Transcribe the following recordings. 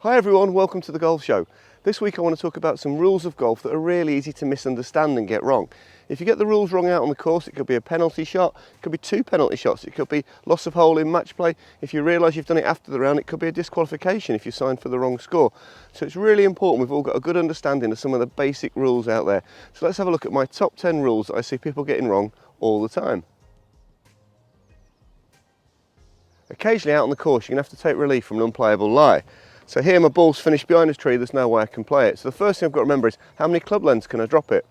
Hi everyone, welcome to the Golf Show. This week I want to talk about some rules of golf that are really easy to misunderstand and get wrong. If you get the rules wrong out on the course, it could be a penalty shot, it could be 2 penalty shots, it could be loss of hole in match play. If you realise you've done it after the round, it could be a disqualification if you signed for the wrong score. So it's really important we've all got a good understanding of some of the basic rules out there. So let's have a look at my top 10 rules that I see people getting wrong all the time. Occasionally out on the course you're going to have to take relief from an unplayable lie. So here my ball's finished behind a tree, there's no way I can play it. So the first thing I've got to remember is how many club lengths can I drop it?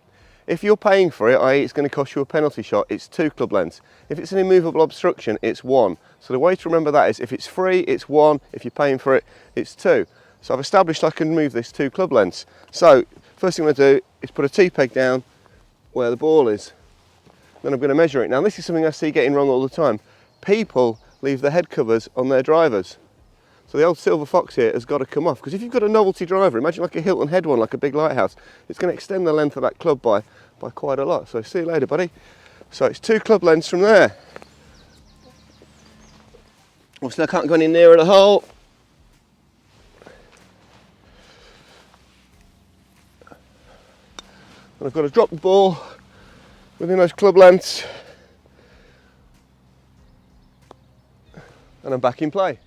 If you're paying for it, i.e. it's going to cost you a penalty shot, it's 2 club lengths. If it's an immovable obstruction, it's 1. So the way to remember that is if it's free, it's 1. If you're paying for it, it's 2. So I've established I can move this 2 club lengths. So first thing I'm going to do is put a T-peg down where the ball is. Then I'm going to measure it. Now this is something I see getting wrong all the time. People leave the head covers on their drivers. So the old silver fox here has got to come off, because if you've got a novelty driver, imagine like a Hilton head one, like a big lighthouse, it's going to extend the length of that club by quite a lot. So see you later, buddy. So it's 2 club lengths from there. Obviously I can't go any nearer the hole. And I've got to drop the ball within those club lengths. And I'm back in play.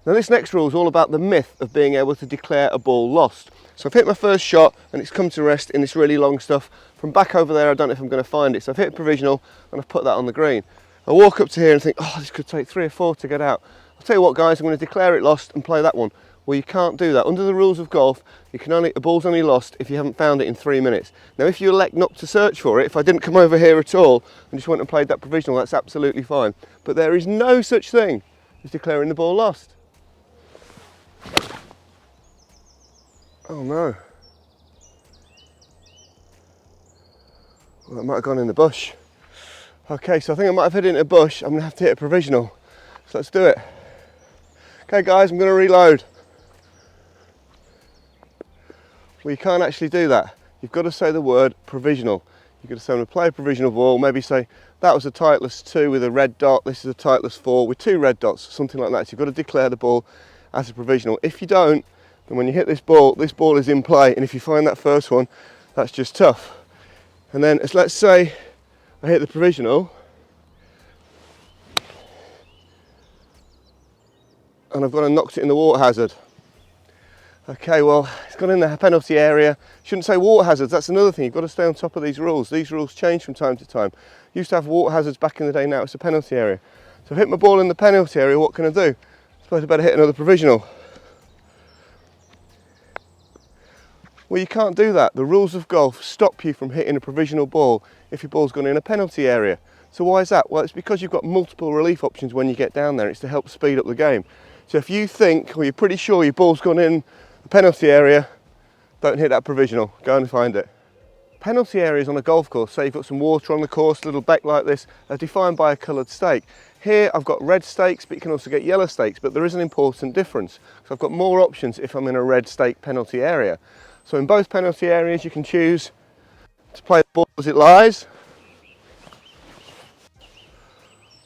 Now this next rule is all about the myth of being able to declare a ball lost. So I've hit my first shot and it's come to rest in this really long stuff. From back over there I don't know if I'm going to find it. So I've hit provisional and I've put that on the green. I walk up to here and think, oh, this could take 3 or 4 to get out. I'll tell you what guys, I'm going to declare it lost and play that one. Well, you can't do that. Under the rules of golf, a ball's only lost if you haven't found it in 3 minutes. Now if you elect not to search for it, if I didn't come over here at all and just went and played that provisional, that's absolutely fine. But there is no such thing as declaring the ball lost. Oh no. Well, that might have gone in the bush. Okay, so I think I might have hit it in a bush. I'm going to have to hit a provisional. So let's do it. Okay guys, I'm going to reload. Well, you can't actually do that. You've got to say the word provisional. You've got to say I'm going to play a provisional ball, maybe say that was a Titleist 2 with a red dot, this is a Titleist 4 with 2 red dots, something like that. So you've got to declare the ball as a provisional. If you don't, then when you hit this ball is in play, and if you find that first one, that's just tough. And then let's say I hit the provisional and I've gone and knocked it in the water hazard. Okay, well, it's gone in the penalty area. Shouldn't say water hazards, that's another thing. You've got to stay on top of these rules. These rules change from time to time. Used to have water hazards back in the day, now it's a penalty area. So I've hit my ball in the penalty area, what can I do? I suppose I better hit another provisional. Well, you can't do that. The rules of golf stop you from hitting a provisional ball if your ball's gone in a penalty area. So why is that? Well, it's because you've got multiple relief options when you get down there. It's to help speed up the game. So if you think, or you're pretty sure your ball's gone in a penalty area, don't hit that provisional. Go and find it. Penalty areas on a golf course, say you've got some water on the course, a little beck like this, are defined by a coloured stake. Here I've got red stakes, but you can also get yellow stakes, but there is an important difference. So I've got more options if I'm in a red stake penalty area. So in both penalty areas you can choose to play the ball as it lies,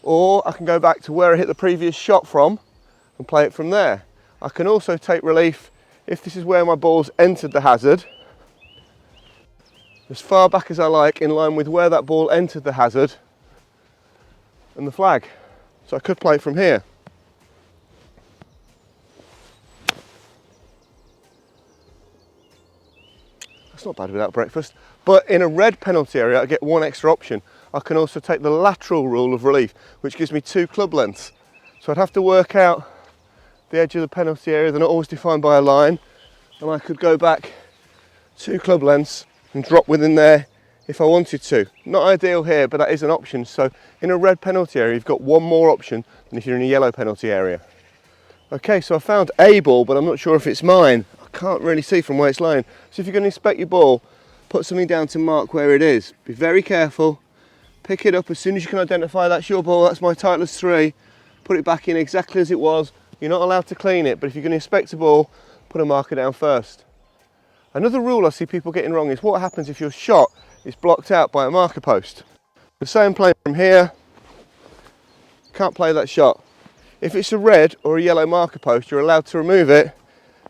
or I can go back to where I hit the previous shot from and play it from there. I can also take relief if this is where my ball's entered the hazard, as far back as I like, in line with where that ball entered the hazard and the flag. So I could play it from here. That's not bad without breakfast. But in a red penalty area I get one extra option. I can also take the lateral rule of relief, which gives me 2 club lengths. So I'd have to work out the edge of the penalty area, they're not always defined by a line, and I could go back 2 club lengths and drop within there if I wanted to. Not ideal here, but that is an option. So in a red penalty area you've got one more option than if you're in a yellow penalty area. Okay, so I found a ball, but I'm not sure if it's mine. I can't really see from where it's lying. So if you're going to inspect your ball, put something down to mark where it is. Be very careful, pick it up as soon as you can identify that's your ball, that's my Titleist 3, put it back in exactly as it was. You're not allowed to clean it, but if you're going to inspect a ball, put a marker down first. Another rule I see people getting wrong is what happens if your shot is blocked out by a marker post. So say I'm playing from here, can't play that shot. If it's a red or a yellow marker post, you're allowed to remove it,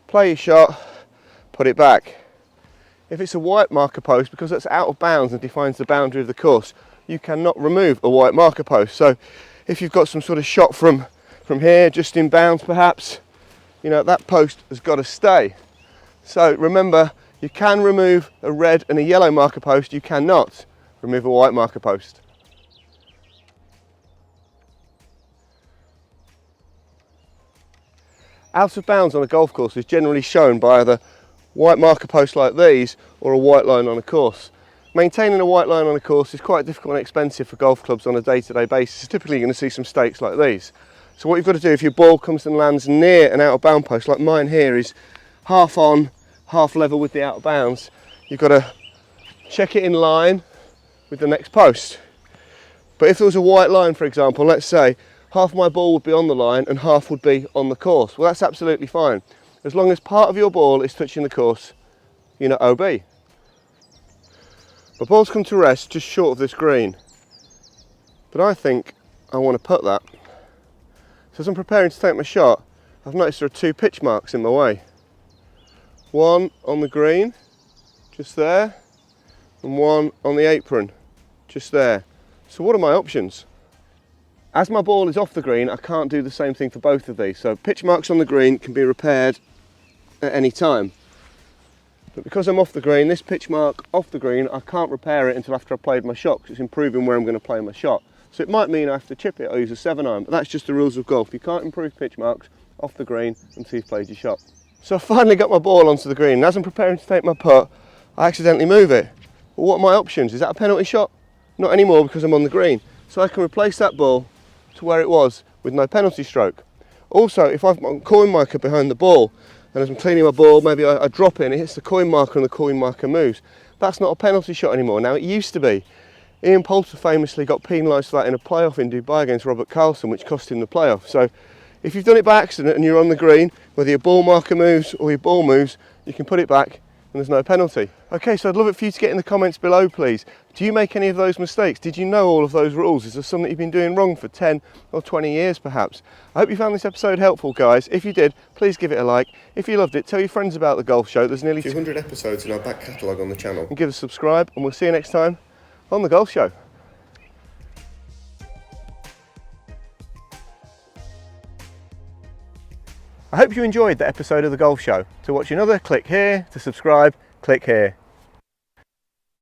play your shot, put it back. If it's a white marker post, because that's out of bounds and defines the boundary of the course, you cannot remove a white marker post. So if you've got some sort of shot from here, just in bounds perhaps, you know, that post has got to stay. So remember, you can remove a red and a yellow marker post, you cannot remove a white marker post. Out of bounds on a golf course is generally shown by either white marker posts like these or a white line on a course. Maintaining a white line on a course is quite difficult and expensive for golf clubs on a day-to-day basis. Typically you're going to see some stakes like these. So what you've got to do, if your ball comes and lands near an out of bound post, like mine here is half on, half level with the out of bounds, you've got to check it in line with the next post. But if there was a white line, for example, let's say half my ball would be on the line and half would be on the course. Well, that's absolutely fine. As long as part of your ball is touching the course, you're not OB. My ball's come to rest just short of this green, but I think I want to put that. So as I'm preparing to take my shot, I've noticed there are 2 pitch marks in my way. One on the green, just there, and one on the apron, just there. So what are my options? As my ball is off the green, I can't do the same thing for both of these. So pitch marks on the green can be repaired at any time. But because I'm off the green, this pitch mark off the green, I can't repair it until after I've played my shot, because it's improving where I'm going to play my shot. So it might mean I have to chip it or use a 7-iron, but that's just the rules of golf. You can't improve pitch marks off the green until you've played your shot. So I finally got my ball onto the green, and as I'm preparing to take my putt, I accidentally move it. Well, what are my options? Is that a penalty shot? Not anymore, because I'm on the green. So I can replace that ball to where it was with no penalty stroke. Also, if I've got a coin marker behind the ball, and as I'm cleaning my ball, maybe I drop it and it hits the coin marker and the coin marker moves, that's not a penalty shot anymore. Now, it used to be. Ian Poulter famously got penalised for that in a playoff in Dubai against Robert Carlson, which cost him the playoff. So if you've done it by accident and you're on the green, whether your ball marker moves or your ball moves, you can put it back and there's no penalty. Okay, so I'd love it for you to get in the comments below, please. Do you make any of those mistakes? Did you know all of those rules? Is there something you've been doing wrong for 10 or 20 years perhaps? I hope you found this episode helpful, guys. If you did, please give it a like. If you loved it, tell your friends about the golf show. There's nearly 200 episodes in our back catalogue on the channel. And give us a subscribe, and we'll see you next time on the golf show. I hope you enjoyed that episode of The Golf Show. To watch another, click here. To subscribe, click here.